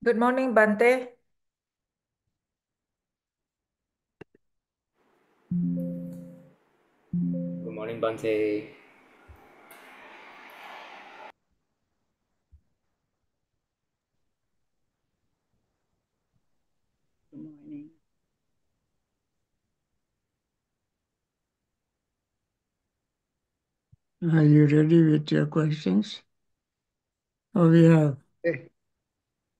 Good morning, Bhante. Good morning, Bhante. Good morning. Are you ready with your questions? Oh, we have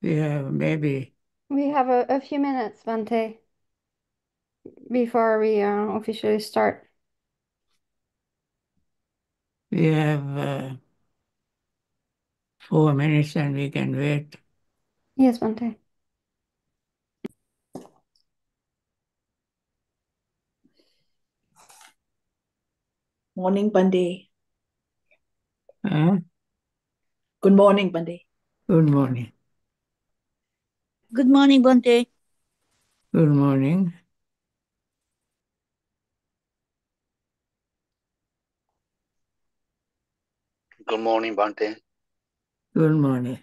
maybe We have a few minutes, Bhante, before we officially start. we have 4 minutes and we can wait. Yes, Bhante. Morning, Bhante. Huh? Good morning, Bhante. Good morning. Good morning, Bhante. Good morning. Good morning, Bhante. Good morning.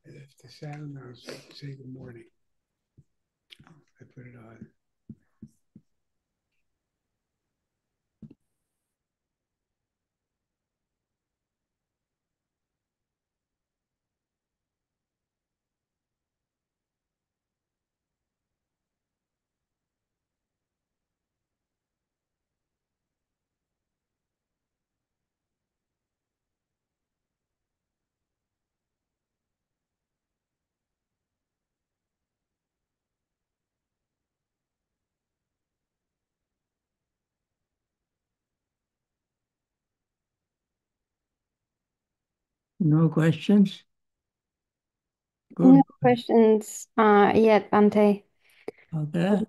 If the sound now, say good morning. I put it on. No questions? No Good. questions yet, Bhante. Okay.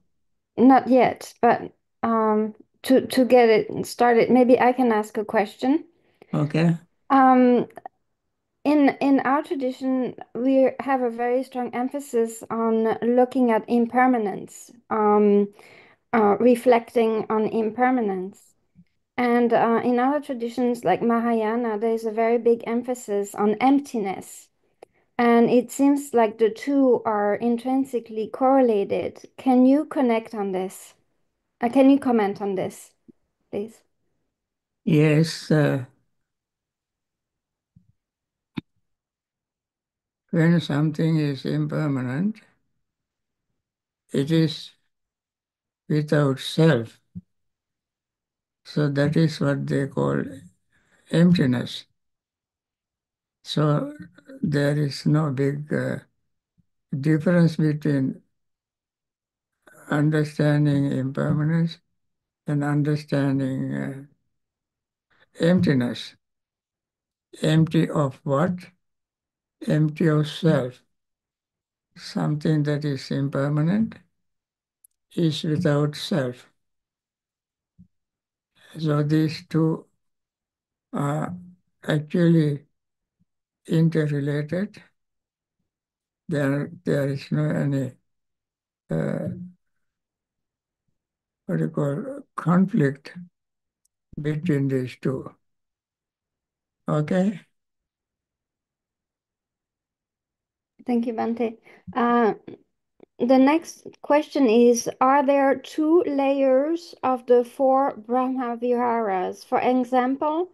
Not yet, but to get it started, maybe I can ask a question. Okay. Um, in our tradition, we have a very strong emphasis on looking at impermanence, reflecting on impermanence. And in other traditions like Mahayana, there's a very big emphasis on emptiness. And it seems like the two are intrinsically correlated. Can you connect on this? Can you comment on this, please? Yes. When something is impermanent, it is without self. So that is what they call emptiness. So there is no big difference between understanding impermanence and understanding emptiness. Empty of what? Empty of self. Something that is impermanent is without self. So these two are actually interrelated. There is no any what you call conflict between these two. Okay? Thank you, Bhante. The next question is, are there two layers of the four Brahma Viharas? For example,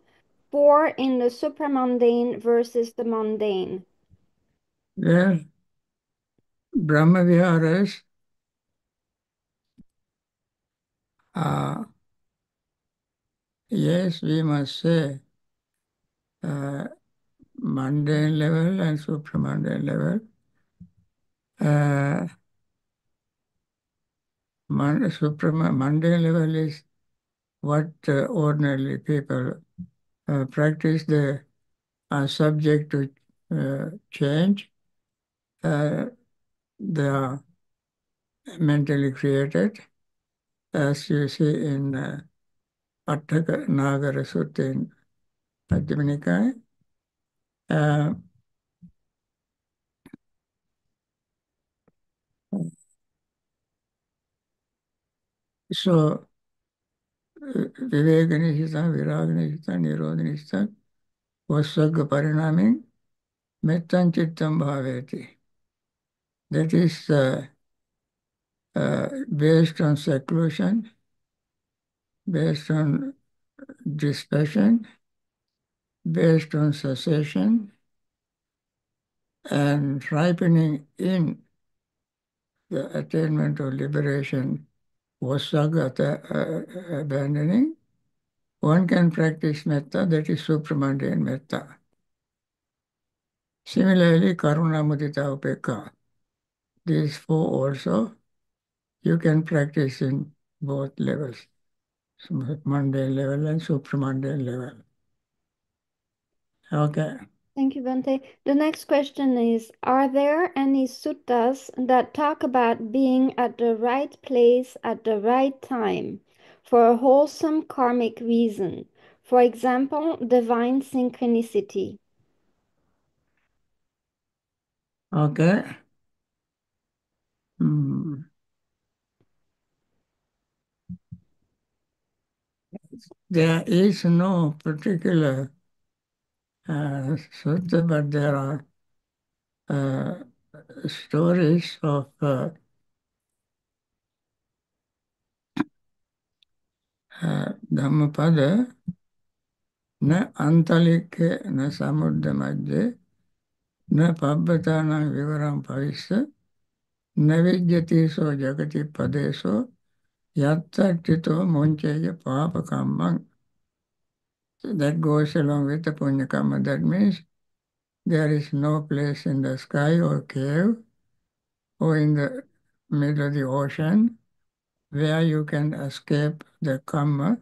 four in the supramundane versus the mundane. Well, Brahma Viharas are, yes, we must say, mundane level and supramundane level. Uh, mundane level is what ordinarily people practice. They are subject to change. They are mentally created. as you see in Attaka Nagara Sutta in Majjhima Nikaya. So, Viveka Nishita, Viraga Nishita, Nirodha Nishita, Vasagga Parinaming, Mettan Chittam Bhaveti. That is based on seclusion, based on dispassion, based on cessation, and ripening in the attainment of liberation, Vasagga abandoning. One can practice metta, that is supramundane metta. Similarly, karuna, mudita, upekka. These four also you can practice in both levels, mundane level and supramundane level. Okay. Thank you, Bhante. The next question is, are there any suttas that talk about being at the right place at the right time for a wholesome karmic reason? For example, divine synchronicity. Okay. Hmm. There is no particular sutta, but there are stories of Dhammapada, na antalike na samudra madhye, na pabbhatanam vivaram pavissa, na vidyati so jagati padeso, yattacchito moncheya papa kammam. That goes along with the punya karma. That means there is no place in the sky or cave or in the middle of the ocean where you can escape the karma,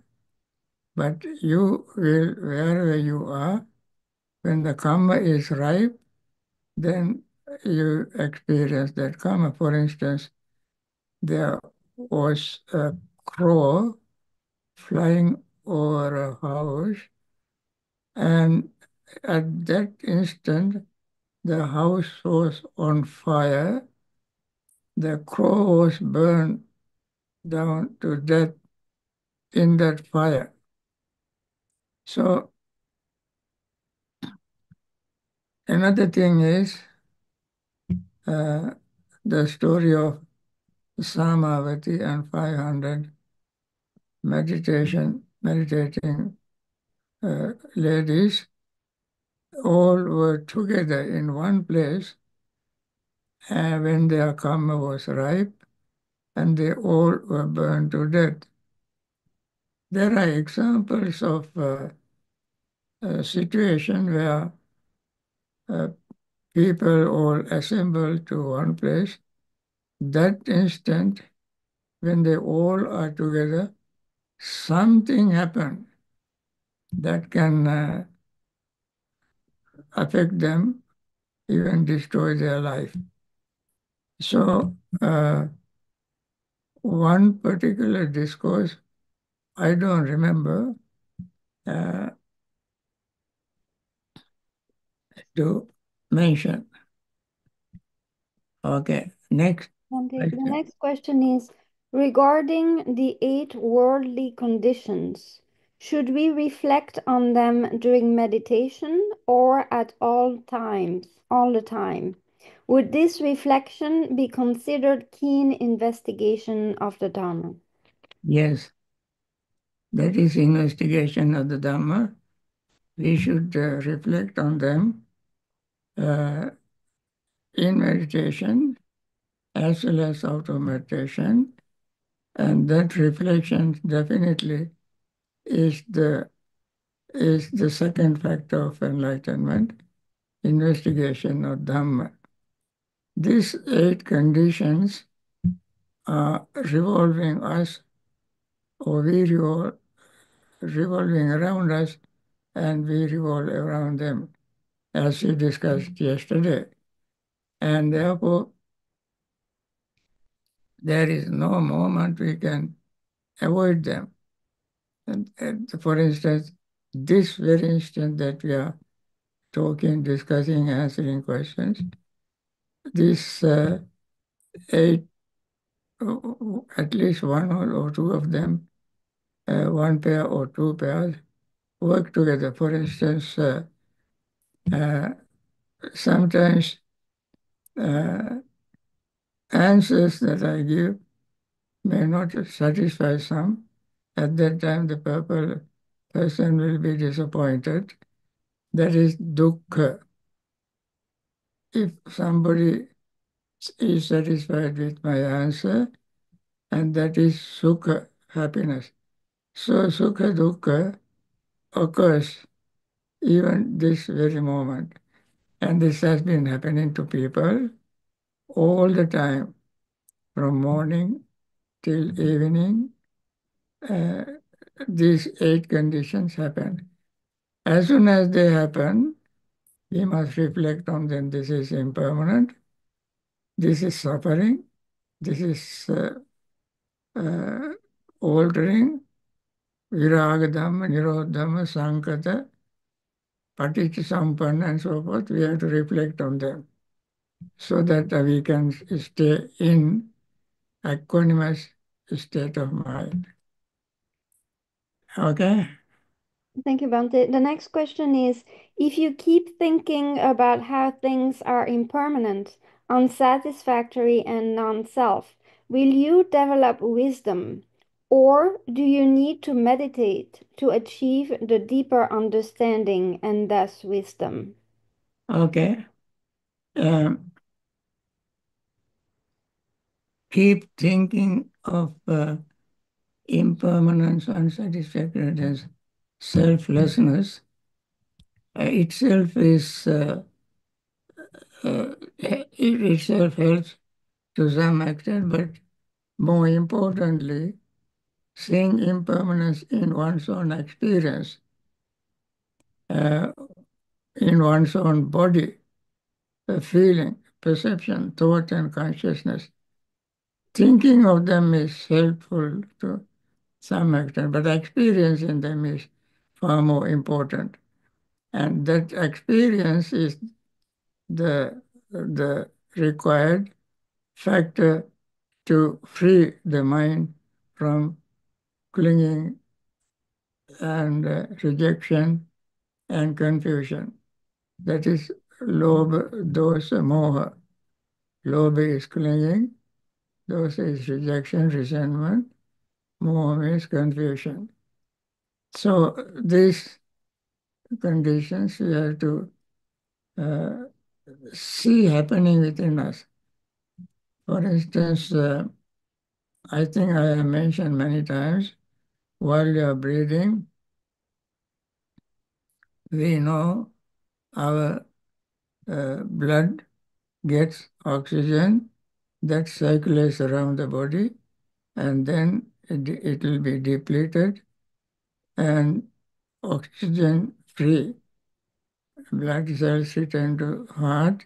but you will, wherever you are, when the karma is ripe, then you experience that karma. For instance, there was a crow flying over a house, and at that instant, the house was on fire. The crow was burned down to death in that fire. So another thing is the story of Samavati and 500 meditating ladies all were together in one place when their karma was ripe, and they all were burned to death. There are examples of a situation where people all assemble to one place. That instant, when they all are together, something happened that can affect them, even destroy their life. So, one particular discourse, I don't remember, to mention. Okay, next. Bhante, the next question is, regarding the 8 worldly conditions, should we reflect on them during meditation or at all times, all the time? Would this reflection be considered keen investigation of the Dharma? Yes, that is investigation of the Dhamma. We should reflect on them in meditation as well as out of meditation, and that reflection definitely is the second factor of enlightenment, investigation of Dhamma. These 8 conditions are revolving us, or we revolving around us, and we revolve around them, as we discussed yesterday. And therefore, there is no moment we can avoid them. And for instance, this very instant that we are talking, discussing, answering questions, these eight, at least one or two of them, one pair or two pairs, work together. For instance, uh, sometimes answers that I give may not satisfy some. At that time, the purple person will be disappointed. That is dukkha. If somebody is satisfied with my answer, and that is sukha, happiness. So sukha dukkha occurs even this very moment. And this has been happening to people all the time, from morning till evening. Uh, these eight conditions happen. As soon as they happen, we must reflect on them. This is impermanent. This is suffering. This is altering. Viraga Dhamma, Nirodha Dhamma, Sankata, Paticca Sampanna, and so forth. We have to reflect on them so that we can stay in equanimous state of mind. Okay? Thank you, Bhante. The next question is, if you keep thinking about how things are impermanent, unsatisfactory, and non-self, will you develop wisdom? Or do you need to meditate to achieve the deeper understanding and thus wisdom? Okay. Keep thinking of impermanence, unsatisfactoriness, selflessness itself is it itself helps to some extent, but more importantly, seeing impermanence in one's own experience, uh, in one's own body, feeling, perception, thought, and consciousness. Thinking of them is helpful to some extent, but experiencing them is far more important. And that experience is the required factor to free the mind from clinging and rejection and confusion. That is lobha, dosa, moha. Lobha is clinging, dosa is rejection, resentment, moha is confusion. So these conditions we have to uh, see happening within us. For instance, I think I have mentioned many times, while you are breathing, we know our blood gets oxygen that circulates around the body, and then it will be depleted and oxygen free. Blood cells return to heart,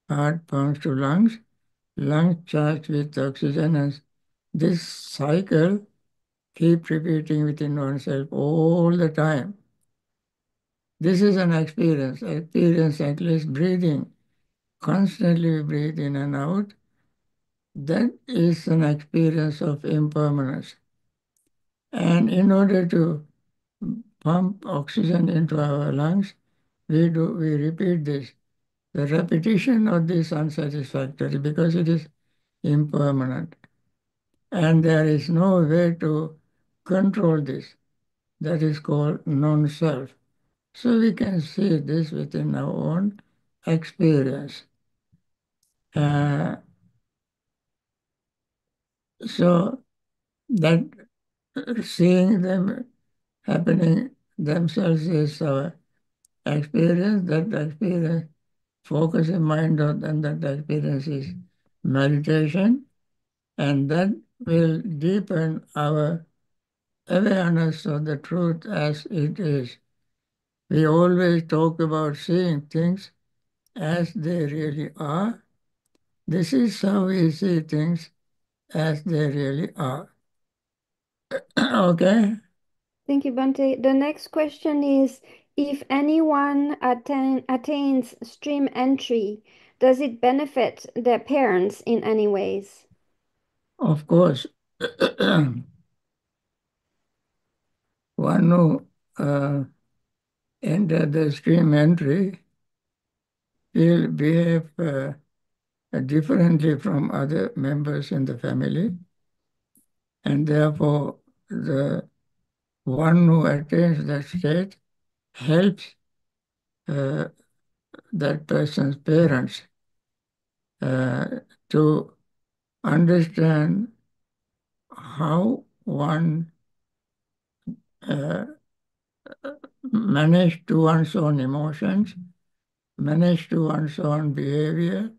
heart pumps to lungs, lungs charged with oxygen, and this cycle keep repeating within oneself all the time. This is an experience at least breathing. Constantly we breathe in and out. That is an experience of impermanence. And in order to pump oxygen into our lungs, we repeat this. The repetition of this unsatisfactory because it is impermanent. And there is no way to control this. That is called non-self. So we can see this within our own experience. So that seeing them happening themselves is our experience. That experience focusing mind on, and that experience is meditation, and that will deepen our awareness of the truth as it is. We always talk about seeing things as they really are. This is how we see things as they really are. Okay. Thank you, Bhante. The next question is, if anyone attains stream entry, does it benefit their parents in any ways? Of course, one who enter the stream entry will behave differently from other members in the family, and therefore the one who attains that state helps uh, that person's parents to understand how one uh, manage to one's own emotions, manage to one's own behavior,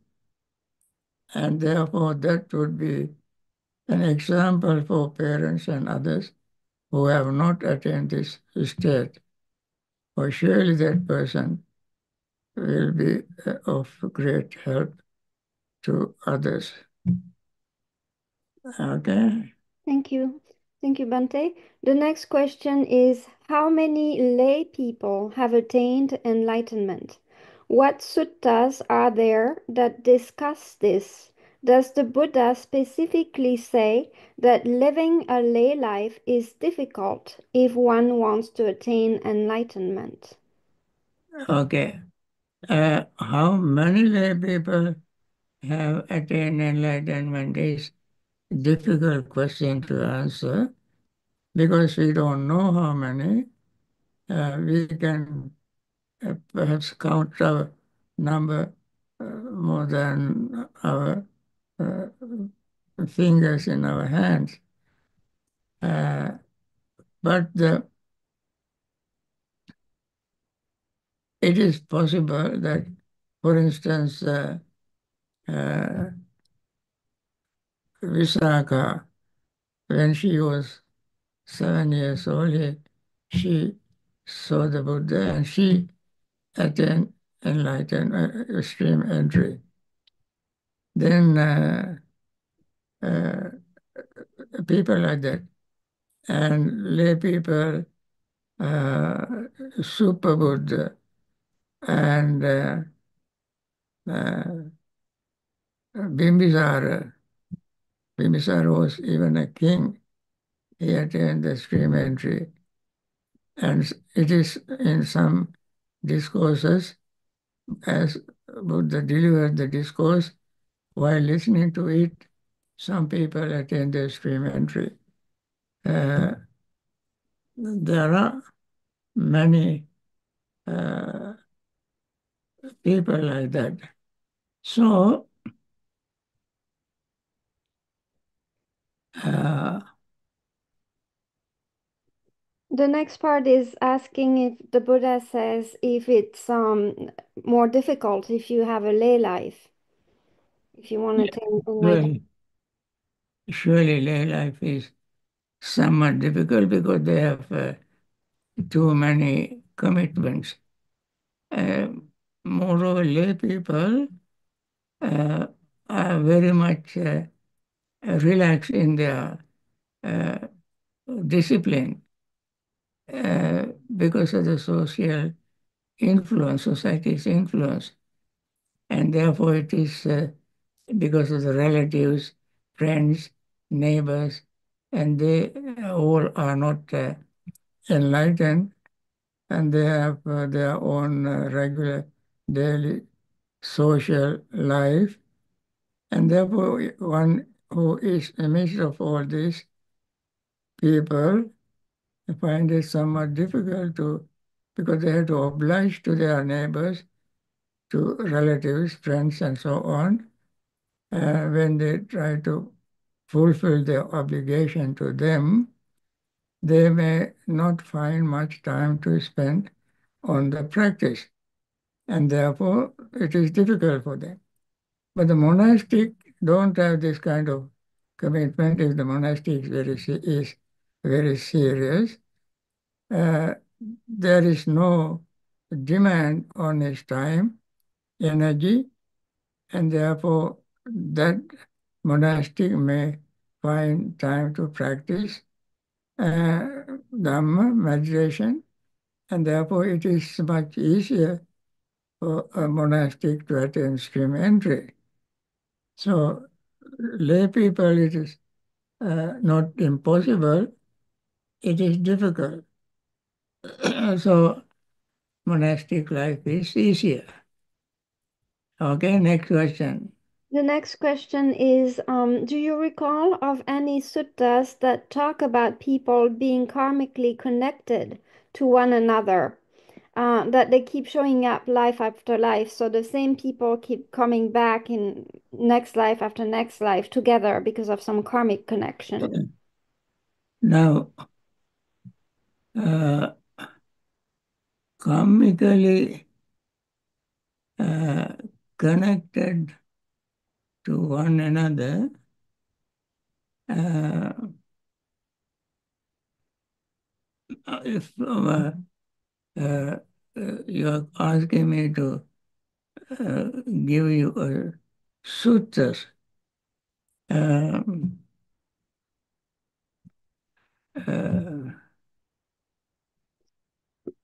and therefore that would be an example for parents and others who have not attained this state. For surely that person will be of great help to others. Okay. Thank you. Thank you, Bhante. The next question is, how many lay people have attained enlightenment? What suttas are there that discuss this? Does the Buddha specifically say that living a lay life is difficult if one wants to attain enlightenment? Okay. How many lay people have attained enlightenment is a difficult question to answer because we don't know how many. We can perhaps count our number more than our uh, fingers in our hands. But it is possible that, for instance, Visakha, when she was 7 years old, she saw the Buddha and she attained enlightened stream entry. Then uh, people like that, and lay people, uh, Super Buddha, and uh, Bimbisara. Bimbisara was even a king. He attained the stream entry. And it is in some discourses, as Buddha delivered the discourse, while listening to it, some people attain the stream entry. There are many uh, people like that. So, The next part is asking if the Buddha says if it's more difficult if you have a lay life, if you want to attain enlightenment. surely lay life is somewhat difficult because they have too many commitments. Uh, Moreover, lay people uh, are very much relaxed in their uh, discipline because of the social influence, society's influence. And therefore, it is because of the relatives, friends, neighbors, and they all are not enlightened, and they have their own regular daily social life. And therefore, one who is in the midst of all these people find it somewhat difficult to, because they have to oblige to their neighbors, to relatives, friends, and so on, when they try to fulfill their obligation to them, they may not find much time to spend on the practice, and therefore it is difficult for them. But the monastic don't have this kind of commitment. If the monastic is very serious, uh, there is no demand on his time, energy, and therefore that monastic may find time to practice Dhamma, meditation, and therefore it is much easier for a monastic to attain stream entry. So lay people, it is not impossible, it is difficult. So monastic life is easier. Okay, next question. The next question is, do you recall of any suttas that talk about people being karmically connected to one another? That they keep showing up life after life, so the same people keep coming back in next life after next life together because of some karmic connection. Now, karmically connected to one another, if you are asking me to give you a sutras, um,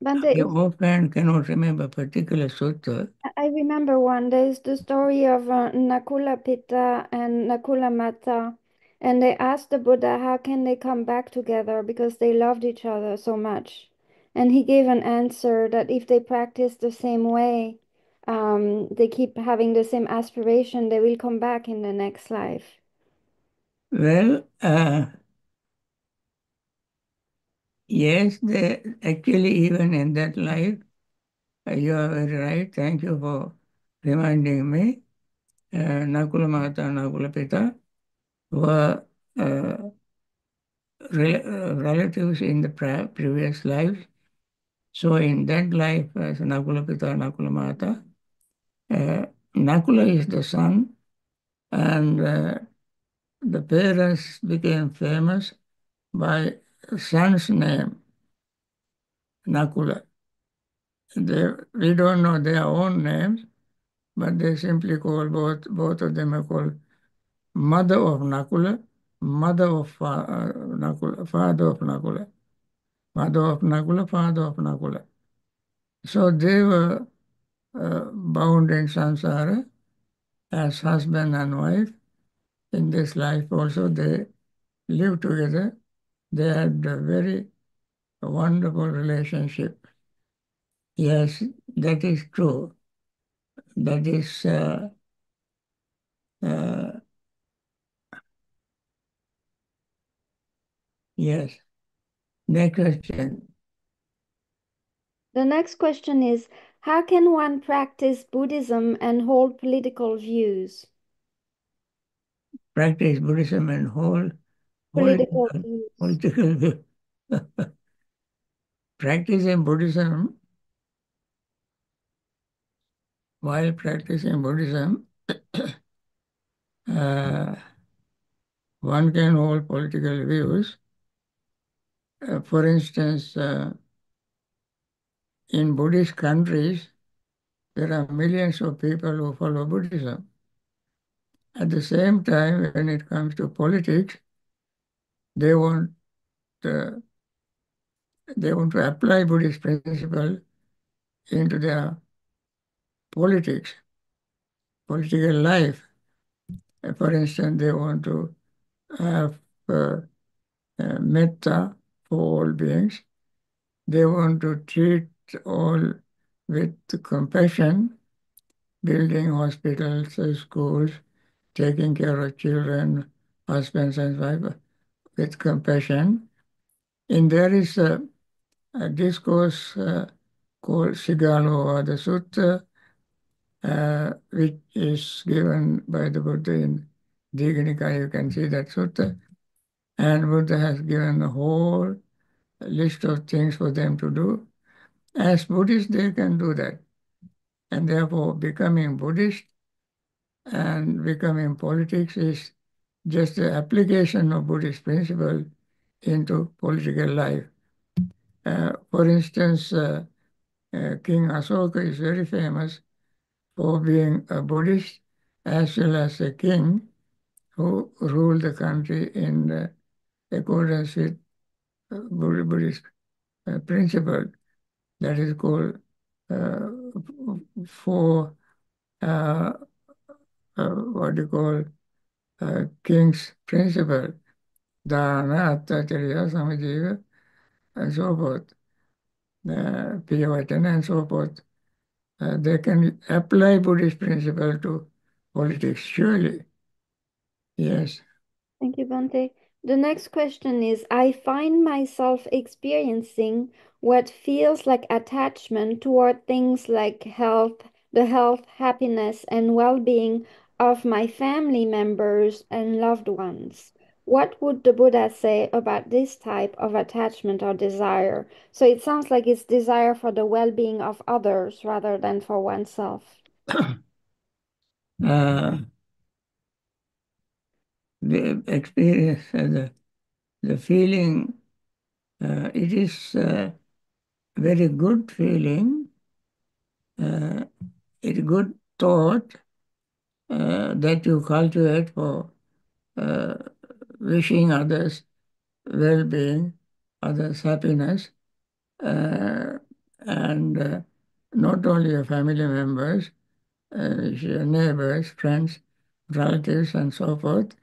Bhante, I offhand cannot remember a particular sutta. I remember one. There's the story of Nakula Pitta and Nakula Mata, and they asked the Buddha how can they come back together because they loved each other so much. And he gave an answer that if they practice the same way, they keep having the same aspiration, they will come back in the next life. Well, yes, they actually even in that life, you are very right. Thank you for reminding me. Nakula Mata and Nakula Pitta were relatives in the previous lives. So in that life, as Nakula Pitta, Nakula Mata, Nakula is the son, and the parents became famous by son's name, Nakula. We don't know their own names, but they simply call both of them are called mother of Nakula, mother of Nakula, father of Nakula, mother of Nakula, father of Nakula. So they were bound in samsara as husband and wife. In this life also they lived together. They had a very wonderful relationship. Yes, that is true. That is uh, yes. Next question. The next question is, how can one practice Buddhism and hold political views? Practice Buddhism and hold Political political, views. political view. Practicing Buddhism, while practicing Buddhism, uh, one can hold political views. For instance, in Buddhist countries, there are millions of people who follow Buddhism. At the same time, when it comes to politics, they want uh, they want to apply Buddhist principle into their politics, political life. For instance, they want to have metta for all beings. They want to treat all with compassion, building hospitals, schools, taking care of children, husbands and wives with compassion. And there is a discourse called Sigalovada Sutta, which is given by the Buddha in Digha Nikaya. You can see that sutta. And Buddha has given a whole list of things for them to do. As Buddhists, they can do that. And therefore, becoming Buddhist and becoming politics is just the application of Buddhist principle into political life. For instance, King Asoka is very famous for being a Buddhist as well as a king who ruled the country in accordance with Buddhist principle that is called uh, four, what do you call, King's principle, dana, attacharya, samajiva, and so forth, piyavachana, and so forth. They can apply Buddhist principle to politics, surely. Yes. Thank you, Bhante. The next question is, I find myself experiencing what feels like attachment toward things like the health, happiness, and well-being of my family members and loved ones. What would the Buddha say about this type of attachment or desire? So it sounds like it's desire for the well-being of others rather than for oneself. The experience, the feeling, it is a very good feeling, it's a good thought that you cultivate for uh, wishing others well-being, others happiness, uh, and not only your family members, your neighbors, friends, relatives, and so forth.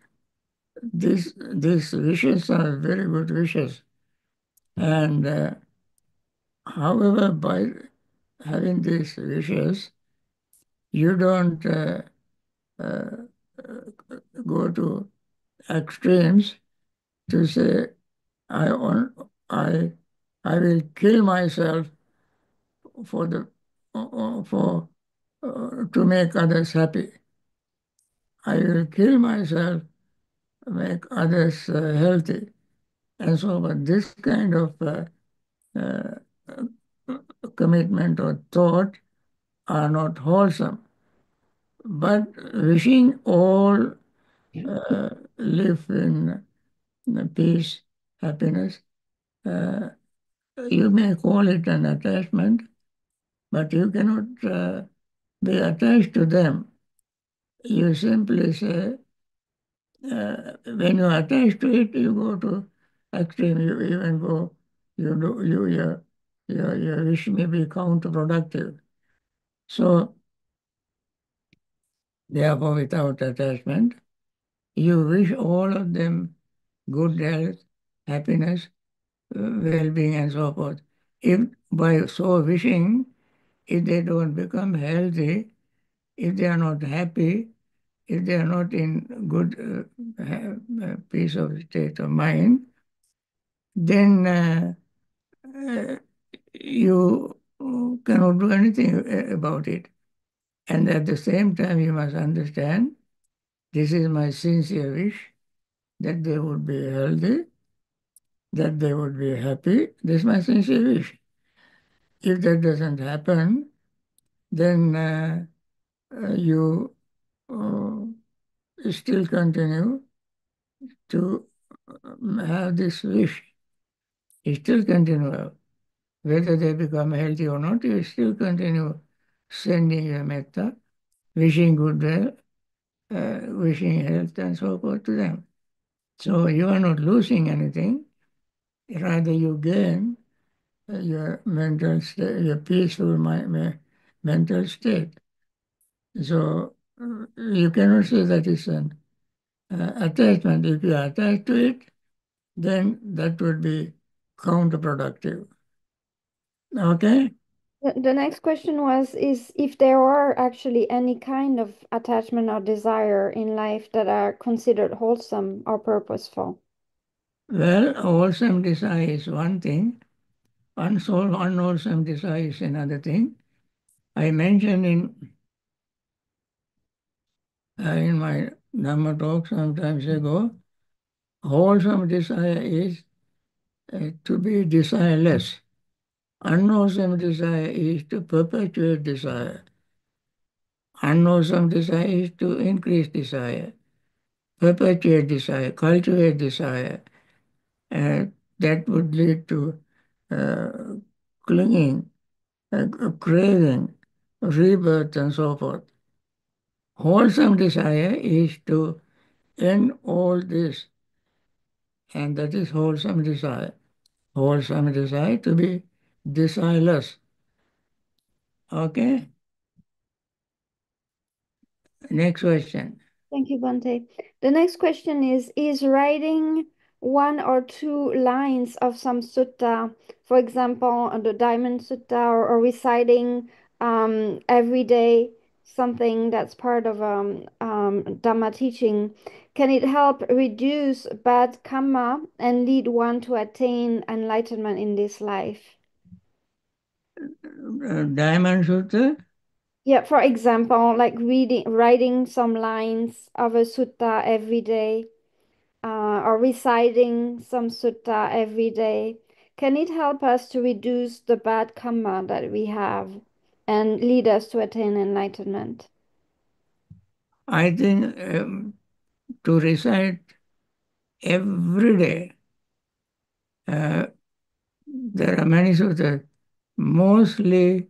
These wishes are very good wishes. And however, by having these wishes, you don't uh, go to extremes to say, I want, I will kill myself for the for to make others happy. I will kill myself, make others healthy, and so on. This kind of uh, commitment or thought are not wholesome. But wishing all live in peace, happiness, uh, you may call it an attachment, but you cannot be attached to them. You simply say, when you attach to it, you go to extreme. You even go, your wish may be counterproductive. So, therefore, without attachment, you wish all of them good health, happiness, well-being, and so forth. If by so wishing, if they don't become healthy, if they are not happy, if they are not in good peace of state of mind, then uh, you cannot do anything about it. And at the same time, you must understand this is my sincere wish that they would be healthy, that they would be happy. This is my sincere wish. If that doesn't happen, then you still continue to have this wish. You still continue. Whether they become healthy or not, you still continue sending your metta, wishing good well, wishing health and so forth to them. So you are not losing anything. Rather, you gain your mental state, your peaceful mental state. So you cannot say that is an attachment. If you are attached to it, then that would be counterproductive. Okay? The next question was is if there are actually any kind of attachment or desire in life that are considered wholesome or purposeful. Well, wholesome desire is one thing, unwholesome desire is another thing. I mentioned in my Dhamma talk sometimes ago, wholesome desire is to be desireless. Unwholesome desire is to perpetuate desire. Unwholesome desire is to increase desire, perpetuate desire, cultivate desire. Uh, that would lead to uh, clinging, craving, rebirth, and so forth. Wholesome desire is to end all this, and that is wholesome desire. wholesome desire, to be desireless. Okay? Next question. Thank you, Bhante. The next question is writing one or two lines of some sutta, for example, the Diamond Sutta, or reciting every day something that's part of Dhamma teaching, can it help reduce bad karma and lead one to attain enlightenment in this life? Diamond Sutta? Yeah, for example, like writing some lines of a sutta every day, or reciting some sutta every day, can it help us to reduce the bad karma that we have and lead us to attain enlightenment? I think to recite every day, there are many suttas, mostly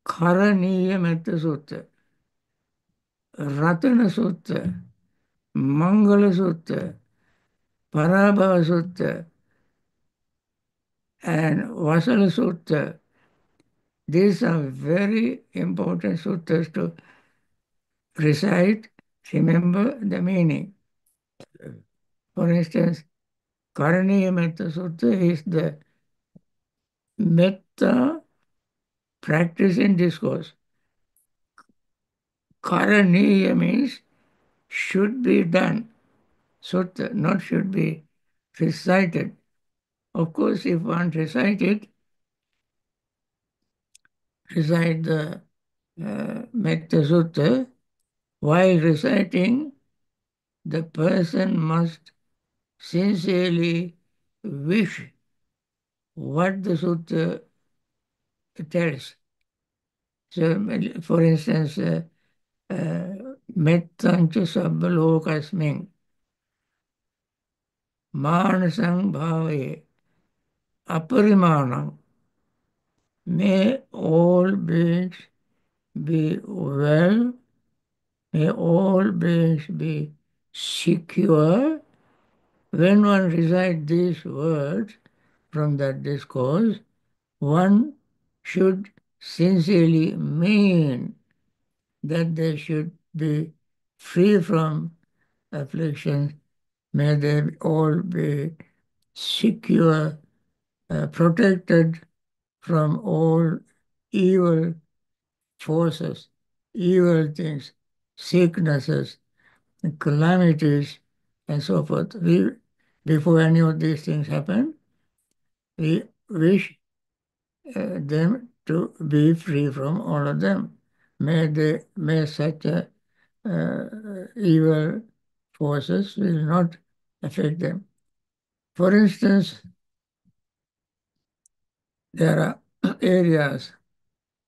Karaniya Metta Sutta, Ratana Sutta, Mangala Sutta, Parabhava Sutta, and Vasala Sutta. These are very important suttas to recite, remember the meaning. For instance, Karaniya Metta Sutta is the metta practice in discourse. Karaniya means should be done. Sutta, not should be recited. Of course, if one recite the Metta Sutta, while reciting, the person must sincerely wish what the sutta tells. So, for instance, Mettancha Sabbalokasming, Manasang Bhave, Aparimanam, may all beings be well, may all beings be secure. When one recites these words from that discourse, one should sincerely mean that they should be free from affliction. May they all be secure, protected from all evil forces, evil things, sicknesses, calamities, and so forth. Before any of these things happen, we wish them to be free from all of them. May such evil forces will not affect them. For instance, there are areas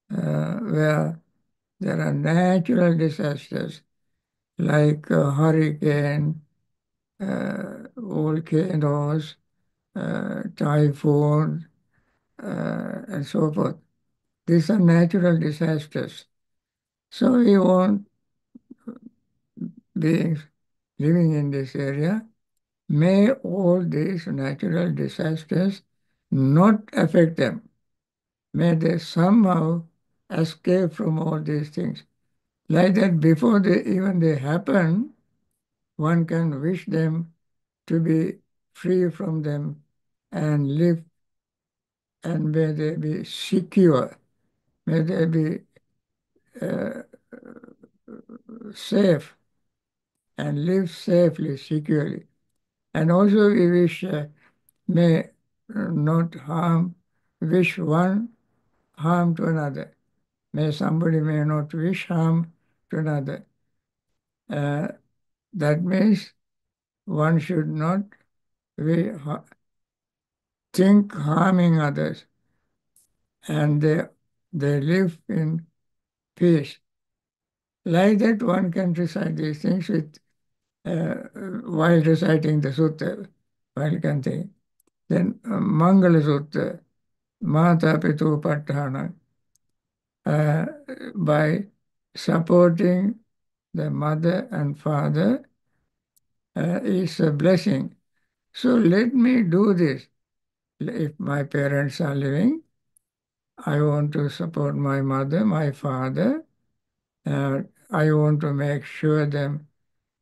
where there are natural disasters like hurricane, volcanoes, typhoon, and so forth. These are natural disasters. So we want beings living in this area, may all these natural disasters not affect them. May they somehow escape from all these things. Like that, before they happen, one can wish them to be free from them and live, and may they be secure. May they be safe and live safely, securely. And also we wish may not wish one harm to another. Somebody may not wish harm to another. That means one should not think harming others, and they live in peace. Like that, one can recite these things while reciting the sutta, while chanting. Then Mangala Sutta, Mata Pitu Patthana, by supporting the mother and father is a blessing. So let me do this. If my parents are living, I want to support my mother, my father. I want to make sure them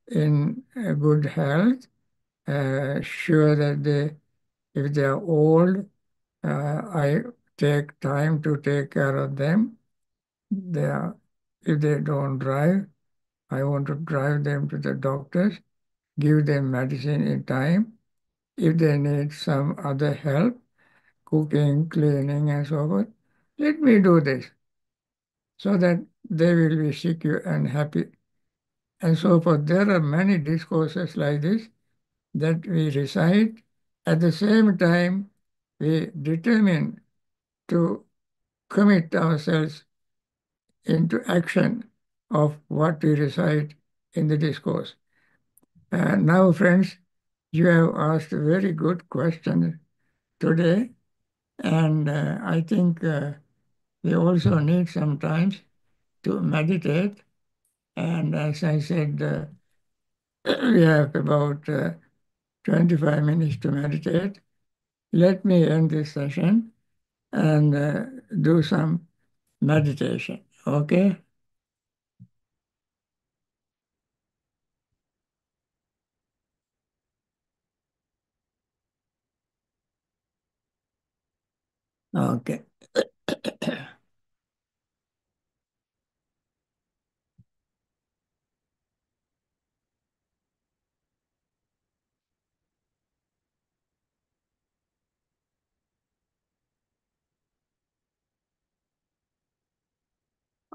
in good health, sure that if they are old, I take time to take care of them. If they don't drive, I want to drive them to the doctors, give them medicine in time. If they need some other help, cooking, cleaning, and so forth, let me do this so that they will be secure and happy. And so forth. There are many discourses like this that we recite. At the same time, we determine to commit ourselves into action of what we recite in the discourse. Now, friends, you have asked a very good question today, and I think we also need some time to meditate. And as I said, we have about 25 minutes to meditate. Let me end this session and do some meditation, okay? Okay.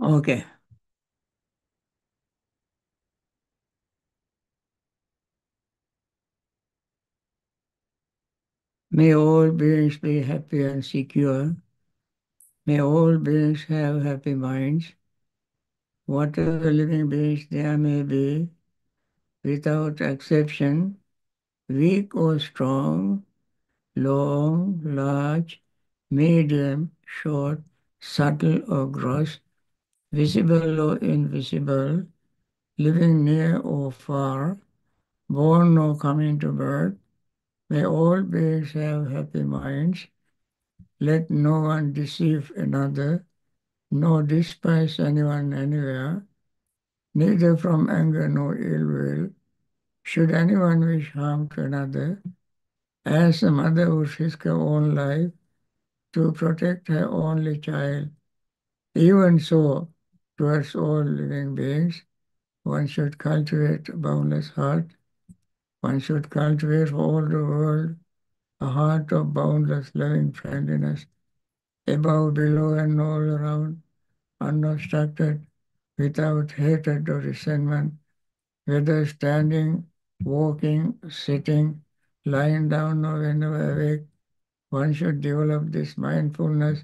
Okay. May all beings be happy and secure. May all beings have happy minds. Whatever living beings there may be, without exception, weak or strong, long, large, medium, short, subtle or gross, visible or invisible, living near or far, born or coming to birth, may all beings have happy minds. Let no one deceive another, nor despise anyone anywhere, neither from anger nor ill will, should anyone wish harm to another, as a mother would risk her own life to protect her only child. Even so, towards all living beings, one should cultivate a boundless heart. One should cultivate for all the world a heart of boundless loving friendliness, above, below, and all around, unobstructed, without hatred or resentment, whether standing, walking, sitting, lying down, or whenever awake. One should develop this mindfulness.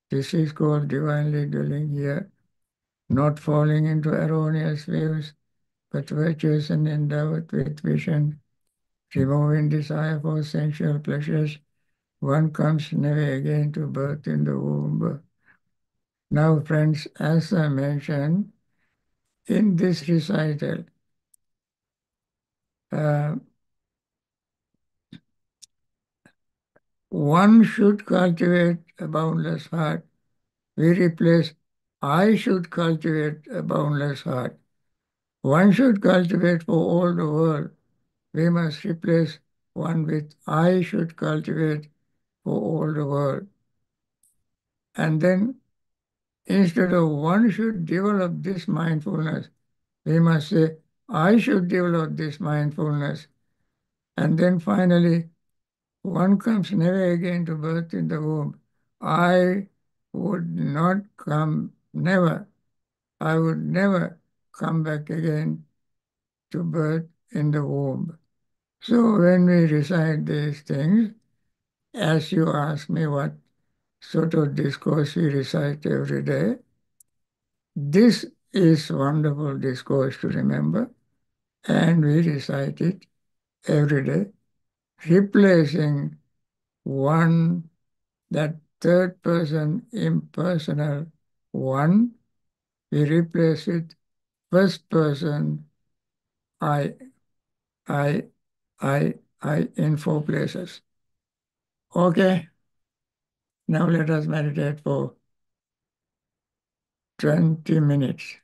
This is called divinely dwelling here, not falling into erroneous views, but virtuous and endowed with vision, removing desire for sensual pleasures. One comes never again to birth in the womb. Now, friends, as I mentioned, in this recital, uh, one should cultivate a boundless heart. We replace I should cultivate a boundless heart. One should cultivate for all the world. We must replace one with I should cultivate for all the world. And then instead of one should develop this mindfulness, we must say I should develop this mindfulness. And then finally, one comes never again to birth in the womb. I would not come, never. I would never come back again to birth in the womb. So when we recite these things, as you ask me what sort of discourse we recite every day, this is wonderful discourse to remember, and we recite it every day, replacing one, that third person impersonal one, we replace with first person I, I, I, in 4 places. Okay. Now let us meditate for 20 minutes.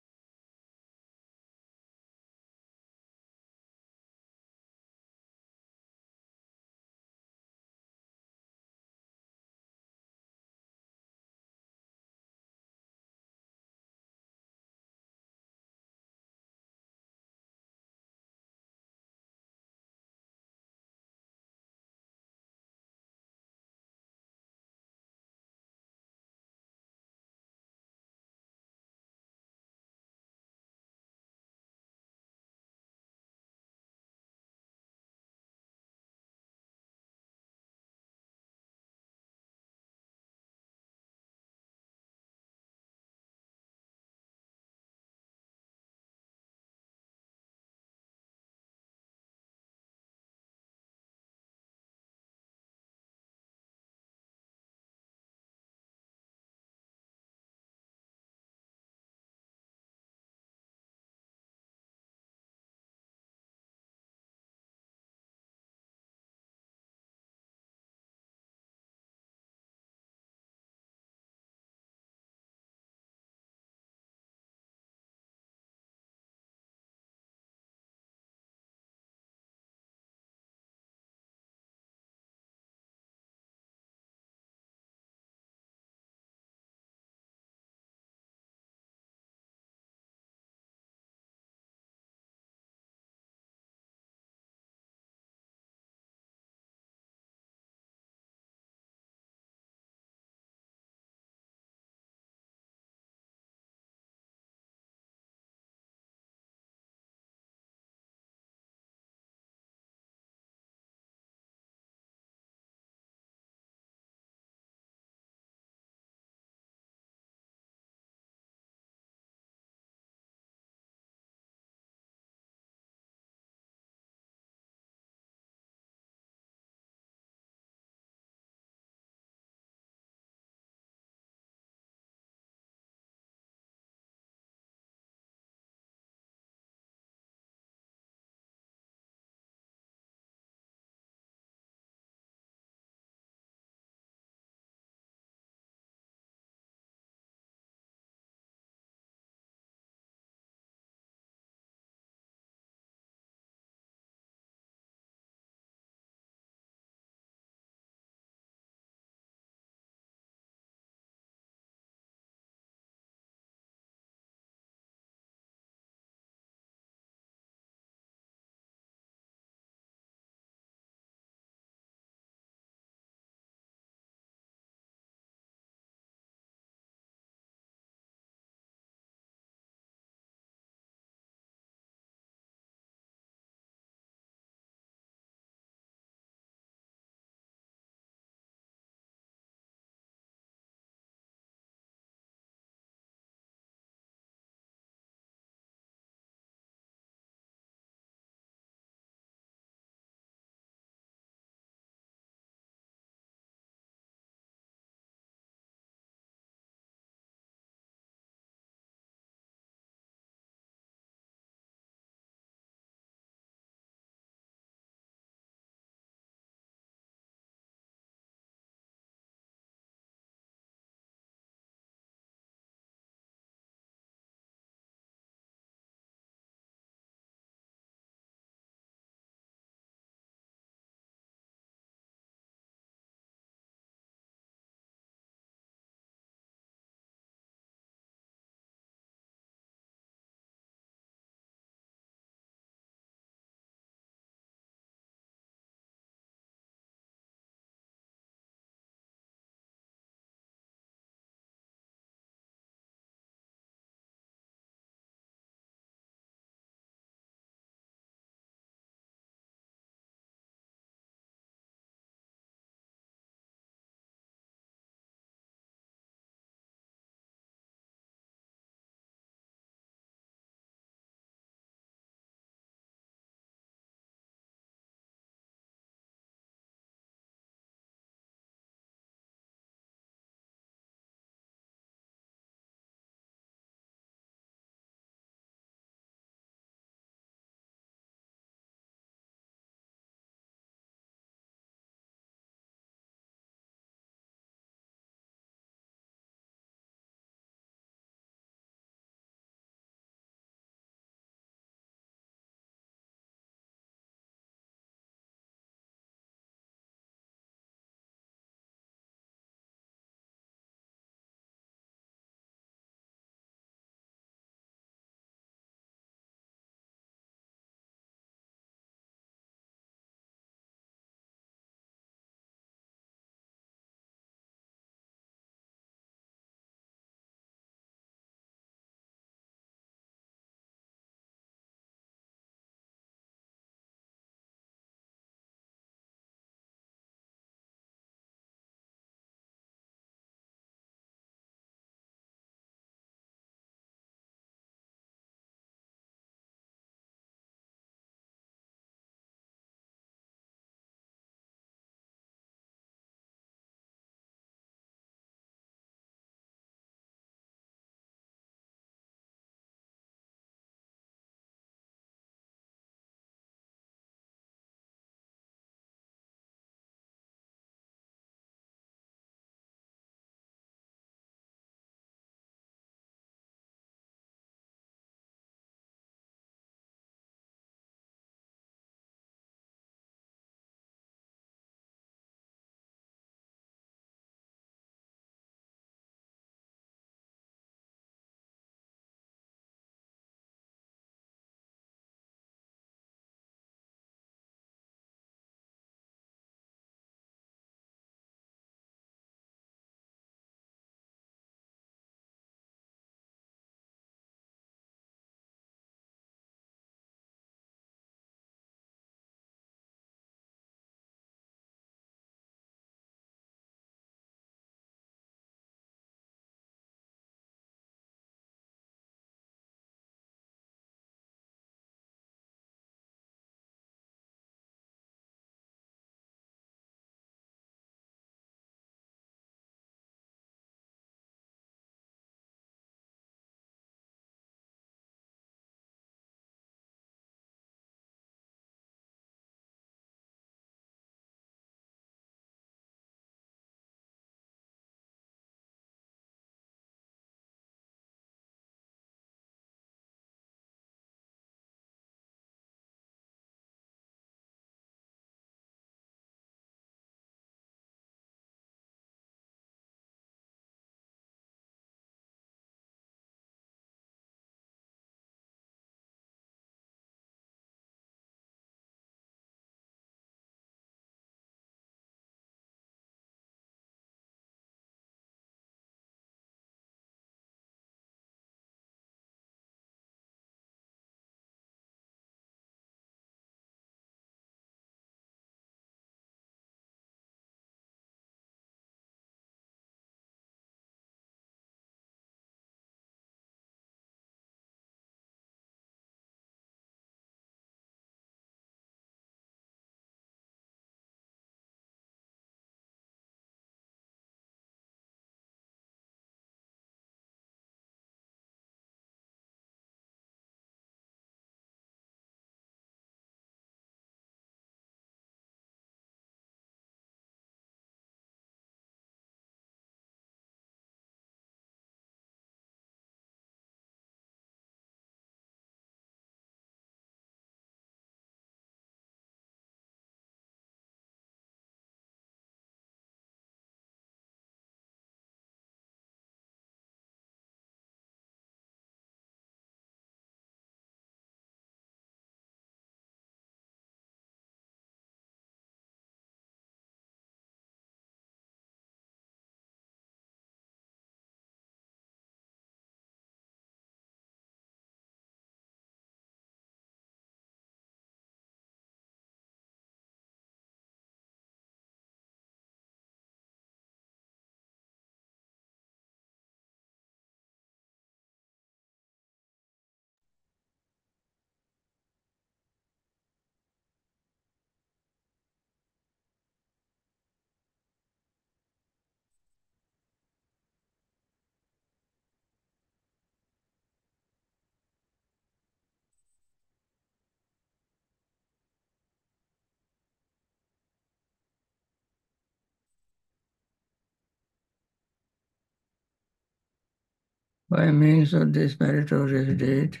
By means of this meritorious deed,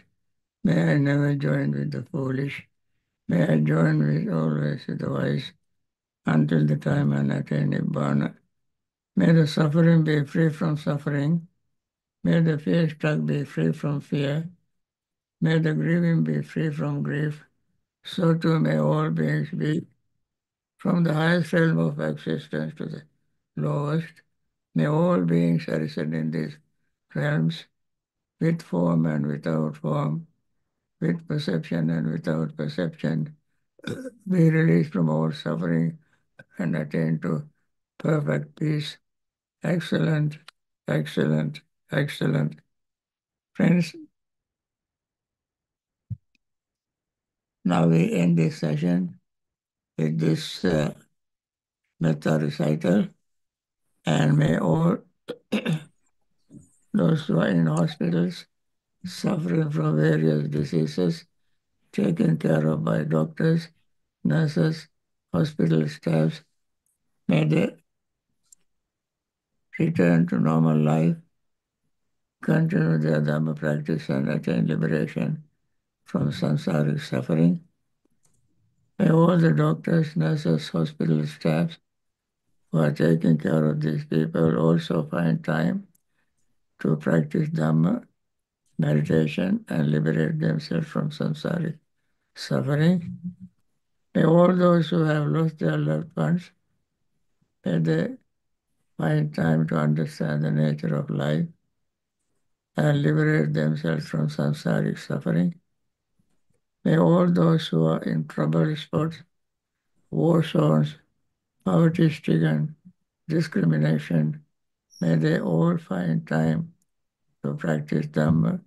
may I never join with the foolish, may I join with always with the wise, until the time I attain Bhavana. May the suffering be free from suffering, may the fear-struck be free from fear, may the grieving be free from grief, so too may all beings be, from the highest realm of existence to the lowest. May all beings reside in these realms, with form and without form, with perception and without perception, be released from all suffering and attain to perfect peace. Excellent, excellent, excellent. Friends, now we end this session with this metta recital, and may all those who are in hospitals suffering from various diseases taken care of by doctors, nurses, hospital staffs, may they return to normal life, continue their Dhamma practice and attain liberation from samsaric suffering. May all the doctors, nurses, hospital staffs who are taking care of these people also find time to practice Dhamma, meditation, and liberate themselves from samsaric suffering. May all those who have lost their loved ones, may they find time to understand the nature of life and liberate themselves from samsaric suffering. May all those who are in trouble spots, war zones, poverty-stricken, discrimination, may they all find time to practice Dhamma,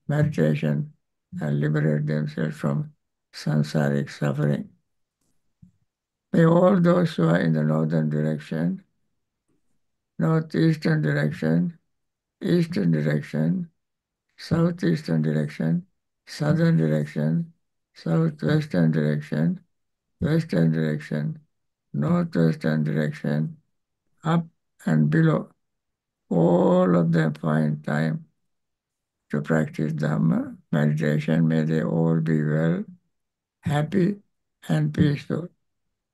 meditation, and liberate themselves from samsaric suffering. May all those who are in the northern direction, northeastern direction, eastern direction, southeastern direction, southern direction, southwestern direction, western direction, northwestern direction, up and below, all of them find time to practice Dhamma, meditation. May they all be well, happy, and peaceful.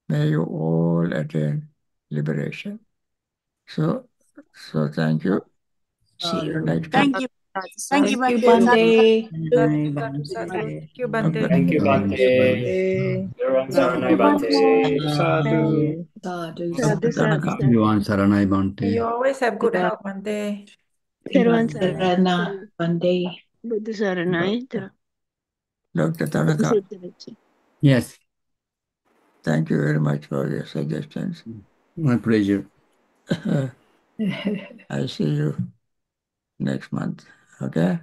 May you all attain liberation. So thank you. See you next Thank time. you. Thank you, Thank you, Bhante. Bhante. Thank you, Bhante. Bhante. Saranai Thank you, Bhante. Sadhu. Sadhu, Sadhu, sadhu. sadhu, sadhu. Everyone, Saranai Bhante. You always have good health, Bhante. Sarvan Sarana, Bhante. Buddha Saranai. Dr. Tanaka, Yes, thank you very much for your suggestions. my pleasure. I see you next month. Okay?